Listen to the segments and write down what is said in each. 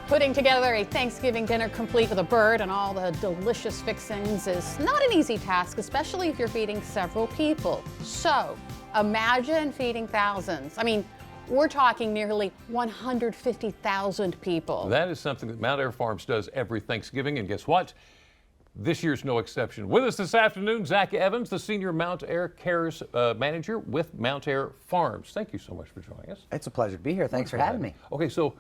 Putting together a Thanksgiving dinner complete with a bird and all the delicious fixings is not an easy task, especially if you're feeding several people. So imagine feeding thousands. I mean, we're talking nearly 150,000 people. That is something that Mountaire Farms does every Thanksgiving, and guess what? This year's no exception. With us this afternoon, Zach Evans, the Senior Mountaire Cares Manager with Mountaire Farms. Thank you so much for joining us. It's a pleasure to be here. Thanks for having me. Okay, so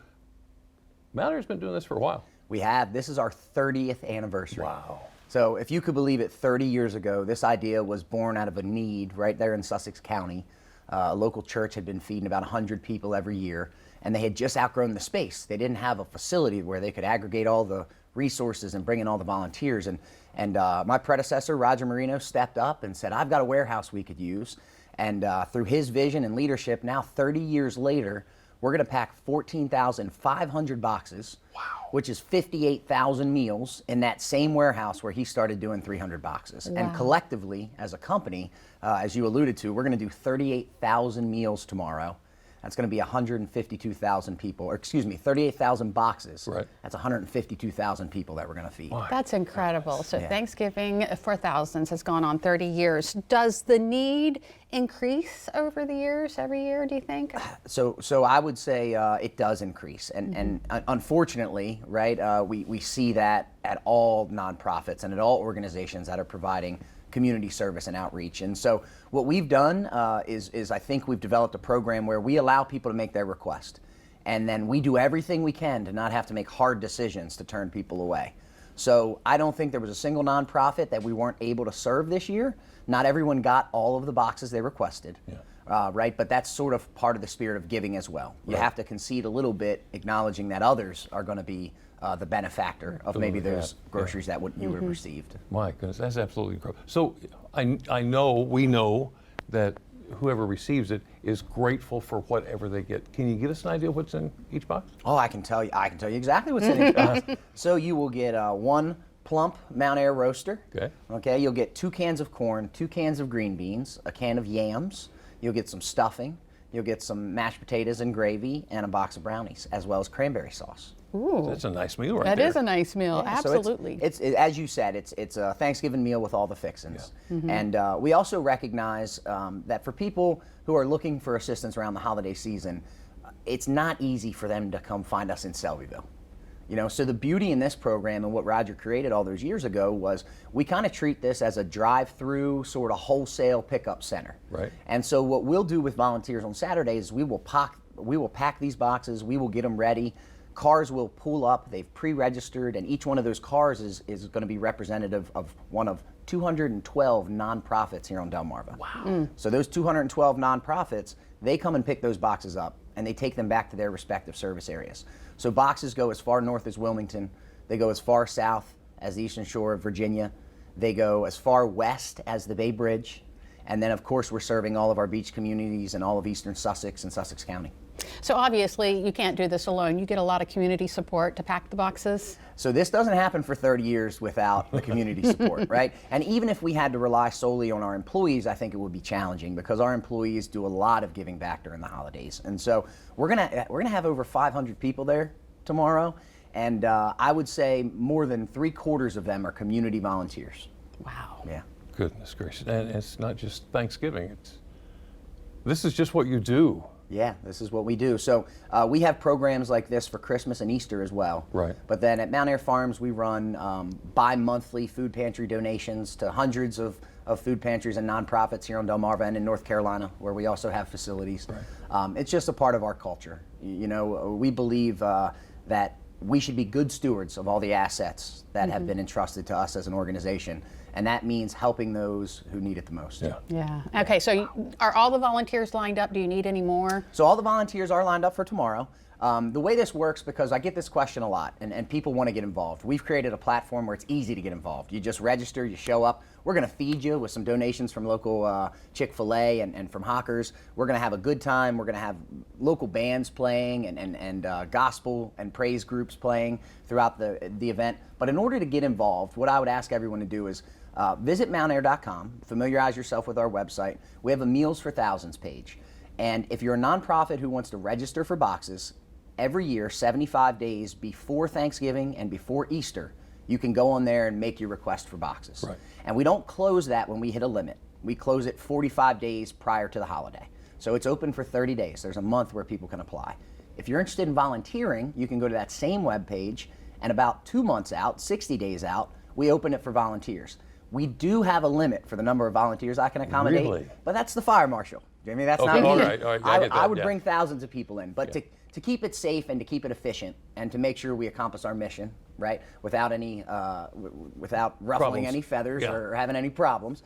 Mountaire's been doing this for a while. We have. This is our 30th anniversary. Wow. So if you could believe it, 30 years ago, this idea was born out of a need right there in Sussex County. A local church had been feeding about 100 people every year, and they had just outgrown the space. They didn't have a facility where they could aggregate all the resources and bring in all the volunteers. And my predecessor, Roger Marino, stepped up and said, I've got a warehouse we could use. And through his vision and leadership, now 30 years later, we're going to pack 14,500 boxes, wow, which is 58,000 meals in that same warehouse where he started doing 300 boxes. Wow. And collectively, as a company, as you alluded to, we're going to do 38,000 meals tomorrow. That's going to be 152,000 people, or excuse me, 38,000 boxes. Right. That's 152,000 people that we're going to feed. Wow. That's incredible. So yeah. Thanksgiving for Thousands has gone on 30 years. Does the need increase over the years, every year, do you think? So I would say it does increase. And unfortunately, right, we see that at all nonprofits and at all organizations that are providing community service and outreach. And so what we've done is I think we've developed a program where we allow people to make their request. And then we do everything we can to not have to make hard decisions to turn people away. So I don't think there was a single nonprofit that we weren't able to serve this year. Not everyone got all of the boxes they requested, yeah. Right? But that's sort of part of the spirit of giving as well. You right. have to concede a little bit, acknowledging that others are going to be the benefactor of maybe those groceries that you would have received. My goodness, that's absolutely incredible. So we know that whoever receives it is grateful for whatever they get. Can you give us an idea of what's in each box? Oh, I can tell you exactly what's in each box. So you will get one plump Mountaire roaster. Okay. Okay, you'll get 2 cans of corn, 2 cans of green beans, a can of yams. You'll get some stuffing. You'll get some mashed potatoes and gravy and a box of brownies, as well as cranberry sauce. Ooh. That's a nice meal right there. That is a nice meal, yeah, absolutely. So it's as you said, it's a Thanksgiving meal with all the fixings. Yeah. And we also recognize that for people who are looking for assistance around the holiday season, it's not easy for them to come find us in Selbyville. You know, so the beauty in this program and what Roger created all those years ago was we kind of treat this as a drive-through sort of wholesale pickup center. Right. And so what we'll do with volunteers on Saturdays is we will pack these boxes, we will get them ready. Cars will pull up, they've pre-registered, and each one of those cars is going to be representative of one of 212 nonprofits here on Delmarva. Wow. So those 212 nonprofits, they come and pick those boxes up, and they take them back to their respective service areas. So boxes go as far north as Wilmington, they go as far south as the Eastern Shore of Virginia, they go as far west as the Bay Bridge, and then of course we're serving all of our beach communities and all of Eastern Sussex and Sussex County. So obviously you can't do this alone. You get a lot of community support to pack the boxes. So this doesn't happen for 30 years without the community support, right? And even if we had to rely solely on our employees, I think it would be challenging because our employees do a lot of giving back during the holidays. And so we're gonna have over 500 people there tomorrow, and I would say more than 3/4 of them are community volunteers. Wow. Yeah. Goodness gracious, and it's not just Thanksgiving. This is just what you do. Yeah, this is what we do. So we have programs like this for Christmas and Easter as well. Right. But then at Mountaire Farms, we run bi-monthly food pantry donations to hundreds of food pantries and nonprofits here on Delmarva and in North Carolina, where we also have facilities. Right. It's just a part of our culture. You know, we believe that we should be good stewards of all the assets that have been entrusted to us as an organization. And that means helping those who need it the most. Yeah. Yeah. Okay, so are all the volunteers lined up? Do you need any more? So all the volunteers are lined up for tomorrow. The way this works, because I get this question a lot, and people want to get involved. We've created a platform where it's easy to get involved. You just register, you show up. We're going to feed you with some donations from local Chick-fil-A and from Hawkers. We're going to have a good time. We're going to have local bands playing and gospel and praise groups playing throughout the event. But in order to get involved, what I would ask everyone to do is visit mountaire.com, familiarize yourself with our website. We have a Meals for Thousands page. And if you're a nonprofit who wants to register for boxes, every year, 75 days before Thanksgiving and before Easter, you can go on there and make your request for boxes. Right. And we don't close that when we hit a limit. We close it 45 days prior to the holiday. So it's open for 30 days. There's a month where people can apply. If you're interested in volunteering, you can go to that same webpage, and about 2 months out, 60 days out, we open it for volunteers. We do have a limit for the number of volunteers I can accommodate, Really? but that's the fire marshal. Jamie, that's Okay, not me. all right, I get that, I would yeah. bring thousands of people in, but to keep it safe and to keep it efficient and to make sure we accomplish our mission, right, without any, without ruffling Problems. any feathers Yeah. or having any problems,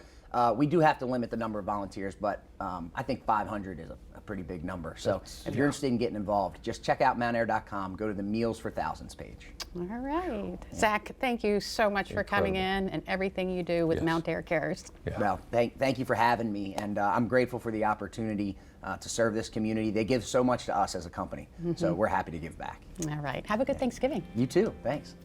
we do have to limit the number of volunteers, but I think 500 is a pretty big number. So if you're interested in getting involved, just check out mountaire.com, go to the Meals for Thousands page. All right. Zach, thank you so much for coming in and everything you do with Yes. Mountaire Cares. Yeah. Well, thank you for having me, and I'm grateful for the opportunity to serve this community. They give so much to us as a company, so we're happy to give back. All right. Have a good Thanksgiving. You too. Thanks.